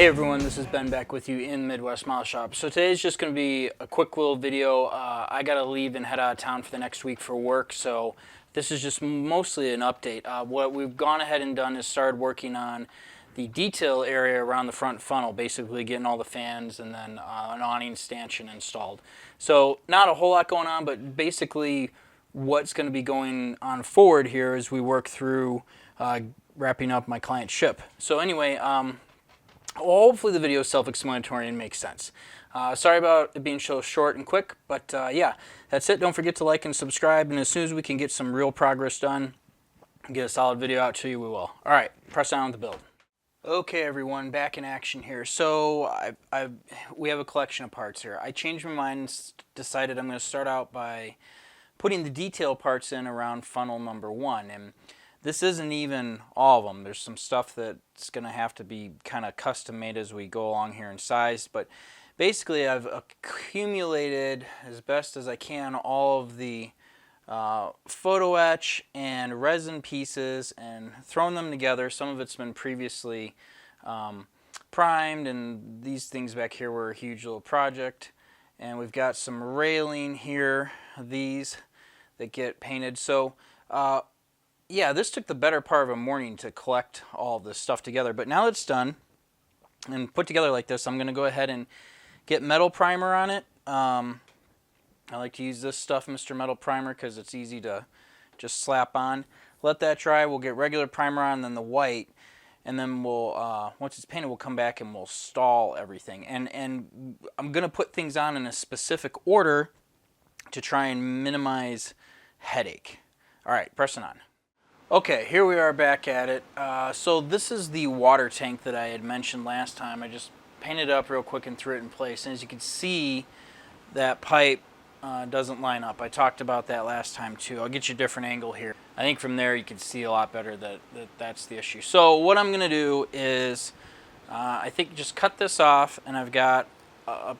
Hey everyone, this is Ben back with you in Midwest Model Shop. So today's just going to be a quick little video. I got to leave and head out of town for the next week for work, so this is just mostly an update. What we've gone ahead and done is started working on the detail area around the front funnel, basically getting all the fans and then an awning stanchion installed. So not a whole lot going on, but basically what's going to be going on forward here as we work through wrapping up my client's ship. So anyway, hopefully the video is self-explanatory and makes sense. Sorry about it being so short and quick, but yeah, that's it. Don't forget to like and subscribe, and as soon as we can get some real progress done and get a solid video out to you, we will. All right, press on with the build. Okay, everyone, back in action here. So we have a collection of parts here. I changed my mind and decided I'm going to start out by putting the detail parts in around funnel number 1. And this isn't even all of them. There's some stuff that's going to have to be kind of custom made as we go along here in size. But basically, I've accumulated as best as I can all of the photo etch and resin pieces and thrown them together. Some of it's been previously primed, and these things back here were a huge little project. And we've got some railing here, these that get painted. So yeah, this took the better part of a morning to collect all this stuff together, but now it's done and put together like this, I'm going to go ahead and get metal primer on it. I like to use this stuff, Mr. Metal Primer, because it's easy to just slap on. Let that dry, we'll get regular primer on, then the white, and then we'll, once it's painted, we'll come back and we'll stall everything. And I'm going to put things on in a specific order to try and minimize headache. All right, pressing on. Okay, here we are back at it. So this is the water tank that I had mentioned last time. I just painted it up real quick and threw it in place. And as you can see, that pipe doesn't line up. I talked about that last time too. I'll get you a different angle here. I think from there you can see a lot better that's the issue. So what I'm going to do is, I think just cut this off, and I've got a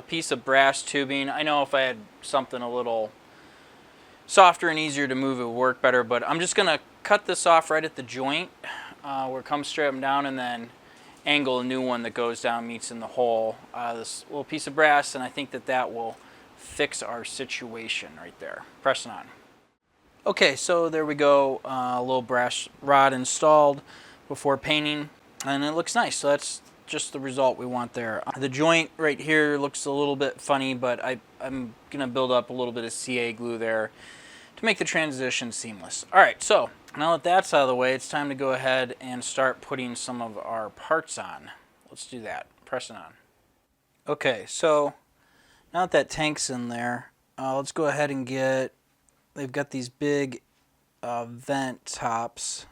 piece of brass tubing. I know if I had something a little softer and easier to move, it would work better, but I'm just going to cut this off right at the joint where it comes straight up and down, and then angle a new one that goes down, meets in the hole. This little piece of brass, and I think that will fix our situation right there. Pressing on. Okay, so there we go. A little brass rod installed before painting, and it looks nice. So that's just the result we want there. The joint right here looks a little bit funny, but I'm going to build up a little bit of CA glue there to make the transition seamless. All right, so now that that's out of the way, it's time to go ahead and start putting some of our parts on. Let's do that. Pressing on. Okay, so now that tank's in there, let's go ahead and they've got these big vent tops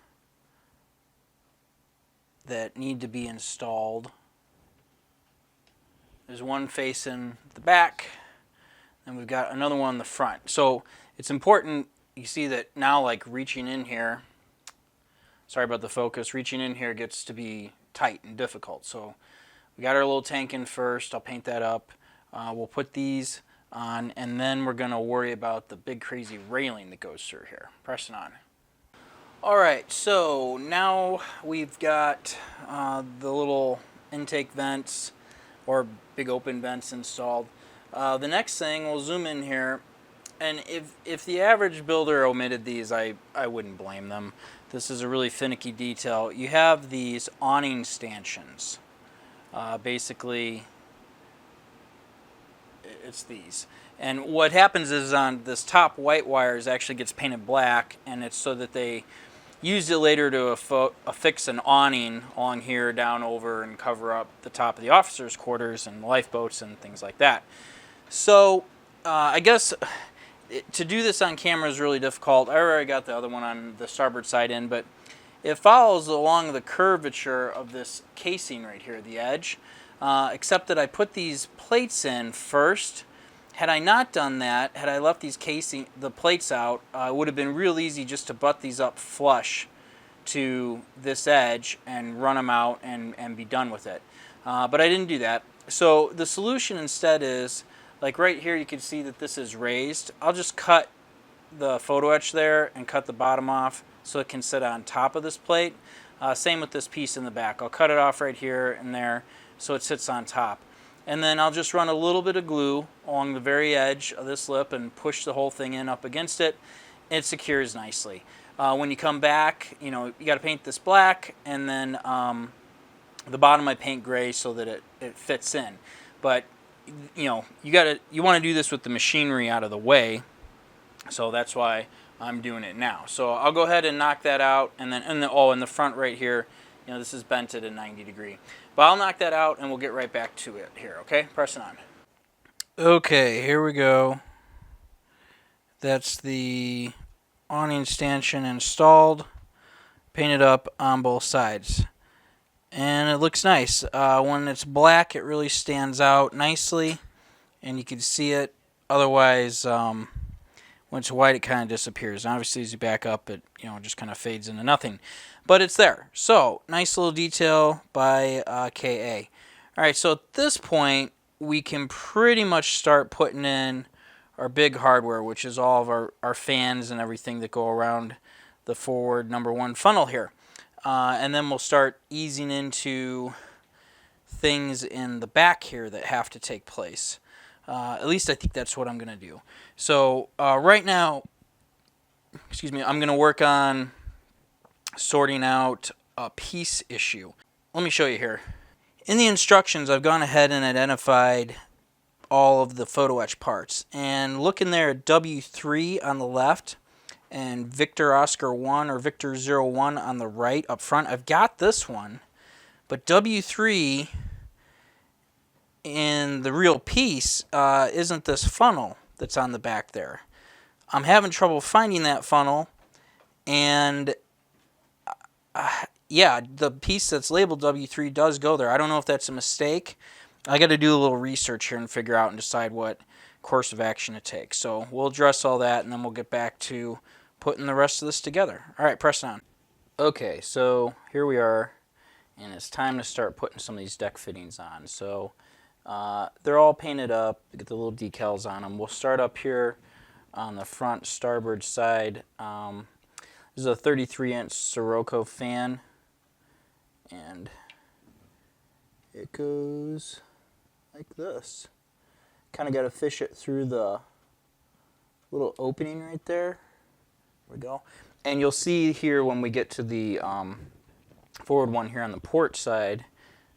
that need to be installed. There's one facing the back, and we've got another one in the front. So it's important, you see that now, like reaching in here, sorry about the focus, reaching in here gets to be tight and difficult. So we got our little tank in first. I'll paint that up. We'll put these on, and then we're going to worry about the big crazy railing that goes through here. Pressing on. Alright, so now we've got the little intake vents or big open vents installed. The next thing, we'll zoom in here, and if the average builder omitted these, I wouldn't blame them. This is a really finicky detail. You have these awning stanchions. Basically, it's these. And what happens is on this top white wires actually gets painted black, and it's so that they use it later to affix an awning along here, down over, and cover up the top of the officers' quarters and lifeboats and things like that. So I guess to do this on camera is really difficult. I already got the other one on the starboard side in, but it follows along the curvature of this casing right here, the edge, except that I put these plates in first. Had I not done that, had I left the plates out, it would have been real easy just to butt these up flush to this edge and run them out and be done with it. But I didn't do that. So the solution instead is, like right here you can see that this is raised. I'll just cut the photo etch there and cut the bottom off so it can sit on top of this plate. Same with this piece in the back. I'll cut it off right here and there so it sits on top. And then I'll just run a little bit of glue along the very edge of this lip and push the whole thing in up against it. It secures nicely. When you come back, you got to paint this black, and then the bottom I paint gray so that it fits in. But you want to do this with the machinery out of the way, so that's why I'm doing it now. So I'll go ahead and knock that out, and then in the front right here, this is bent at a 90 degree. But I'll knock that out and we'll get right back to it here, okay? Pressing on. Okay, here we go. That's the awning stanchion installed, painted up on both sides. And it looks nice. When it's black, it really stands out nicely, and you can see it. Otherwise, when it's white, it kind of disappears. And obviously, as you back up, it just kind of fades into nothing. But it's there. So, nice little detail by KA. All right, so at this point, we can pretty much start putting in our big hardware, which is all of our fans and everything that go around the forward #1 funnel here. And then we'll start easing into things in the back here that have to take place. At least I think that's what I'm going to do. So right now, I'm going to work on sorting out a piece issue. Let me show you here. In the instructions, I've gone ahead and identified all of the photo etch parts. And looking there at W3 on the left and Victor Oscar 1 or Victor 01 on the right up front, I've got this one. But W3 in the real piece isn't this funnel that's on the back there. I'm having trouble finding that funnel, and yeah, the piece that's labeled W3 does go there. I don't know if that's a mistake. I got to do a little research here and figure out and decide what course of action to take. So we'll address all that, and then we'll get back to putting the rest of this together. All right, press on. Okay, so here we are, and it's time to start putting some of these deck fittings on. So they're all painted up. Get the little decals on them. We'll start up here on the front starboard side. This is a 33-inch Sirocco fan, and it goes like this. Kind of got to fish it through the little opening right there. There we go. And you'll see here when we get to the forward one here on the port side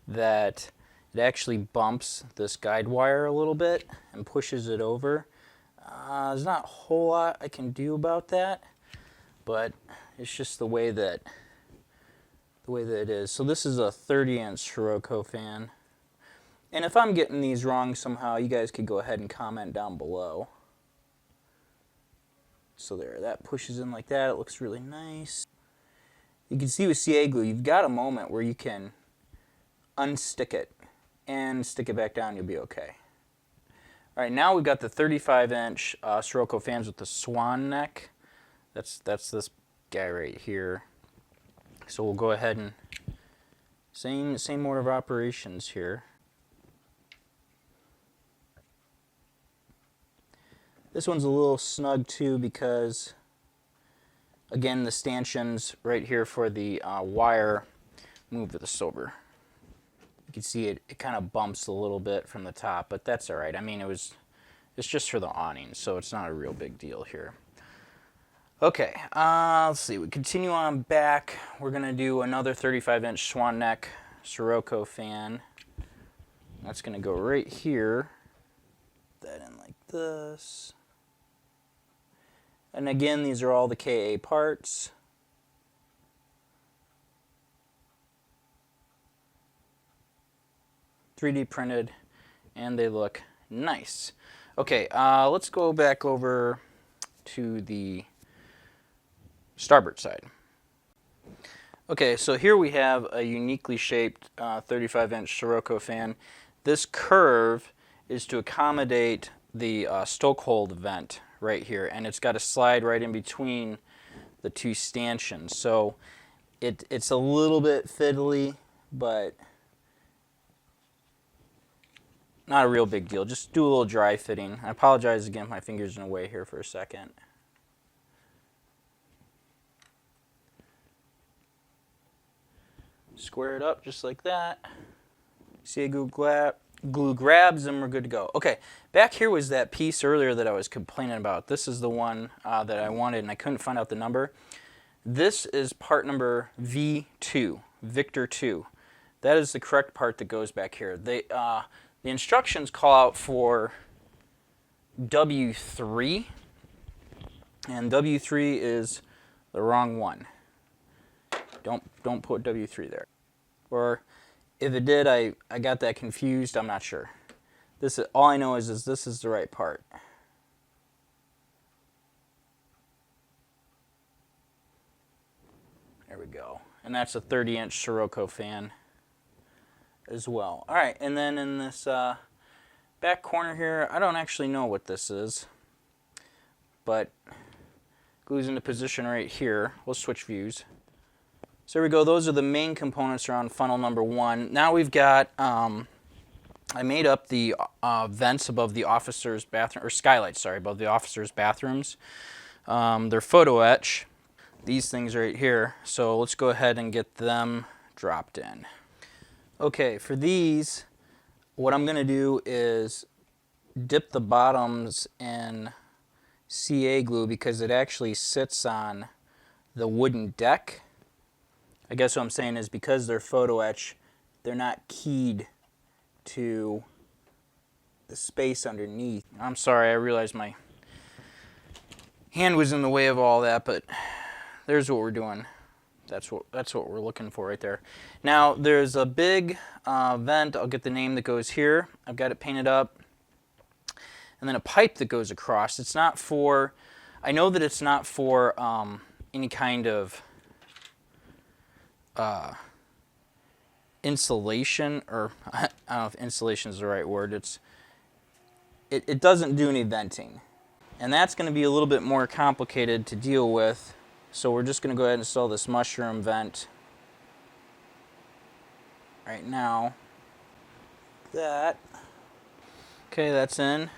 that it actually bumps this guide wire a little bit and pushes it over. There's not a whole lot I can do about that, but it's just the way that it is. So this is a 30-inch Sirocco fan. And if I'm getting these wrong somehow, you guys could go ahead and comment down below. So there, that pushes in like that. It looks really nice. You can see with CA glue, you've got a moment where you can unstick it and stick it back down, you'll be okay. All right, now we've got the 35-inch Sirocco fans with the swan neck. That's this guy right here. So we'll go ahead and same order of operations here. This one's a little snug too because, again, the stanchions right here for the wire move with the silver. You can see it kind of bumps a little bit from the top, but that's all right. I mean, it's just for the awning, so it's not a real big deal here. Okay, let's see. We continue on back. We're going to do another 35-inch swan neck Sirocco fan. That's going to go right here. Put that in like this. And again, these are all the KA parts. .3D printed, and they look nice. Okay, let's go back over to the starboard side. Okay, so here we have a uniquely shaped 35-inch Sirocco fan. This curve is to accommodate the stokehold vent right here, and it's got a slide right in between the two stanchions. So it's a little bit fiddly, but not a real big deal. Just do a little dry fitting. I apologize again, my finger's in the way here for a second. Square it up just like that. See a glue grabs and we're good to go. Okay, back here was that piece earlier that I was complaining about. This is the one that I wanted and I couldn't find out the number. This is part number V2, Victor 2. That is the correct part that goes back here. The instructions call out for W3, and W3 is the wrong one. Don't put W3 there. Or if it did, I got that confused. I'm not sure. This is, all I know is this is the right part. There we go. And that's a 30-inch Sirocco fan as well. All right, and then in this back corner here, I don't actually know what this is, but glues into position right here. We'll switch views. So there we go. Those are the main components around funnel number 1. Now we've got, I made up the vents above the officers' bathroom, or skylights, sorry, above the officers' bathrooms. They're photo etch. These things right here. So let's go ahead and get them dropped in. Okay, for these, what I'm going to do is dip the bottoms in CA glue because it actually sits on the wooden deck. I guess what I'm saying is because they're photo etch, they're not keyed to the space underneath. I'm sorry, I realized my hand was in the way of all that, but there's what we're doing. That's what we're looking for right there. Now there's a big vent. I'll get the name that goes here. I've got it painted up, and then a pipe that goes across. It's not for. I know that it's not for any kind of insulation, or I don't know if insulation is the right word. It doesn't do any venting, and that's going to be a little bit more complicated to deal with. So we're just going to go ahead and install this mushroom vent right now. Okay, that's in.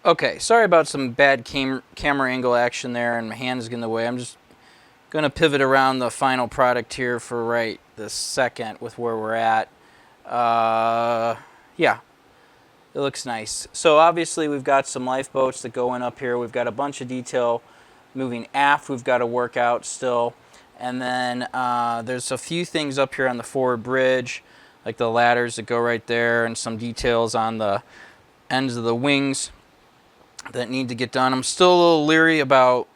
Okay, sorry about some bad camera angle action there, and my hand is getting in the way. I'm just going to pivot around the final product here for right this second with where we're at. Yeah, it looks nice. So obviously we've got some lifeboats that go in up here. We've got a bunch of detail moving aft we've got to work out still. And then there's a few things up here on the forward bridge, like the ladders that go right there, and some details on the ends of the wings that need to get done. I'm still a little leery about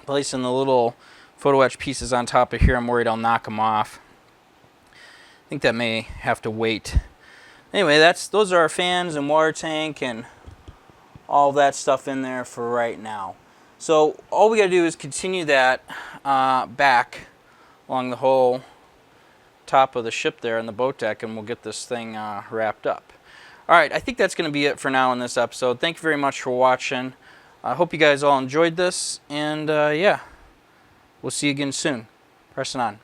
placing the little photo etch pieces on top of here. I'm worried I'll knock them off. I think that may have to wait. Anyway, those are our fans and water tank and all that stuff in there for right now. So all we got to do is continue that back along the whole top of the ship there on the boat deck, and we'll get this thing wrapped up. All right, I think that's going to be it for now in this episode. Thank you very much for watching. I hope you guys all enjoyed this, and yeah, we'll see you again soon. Pressing on.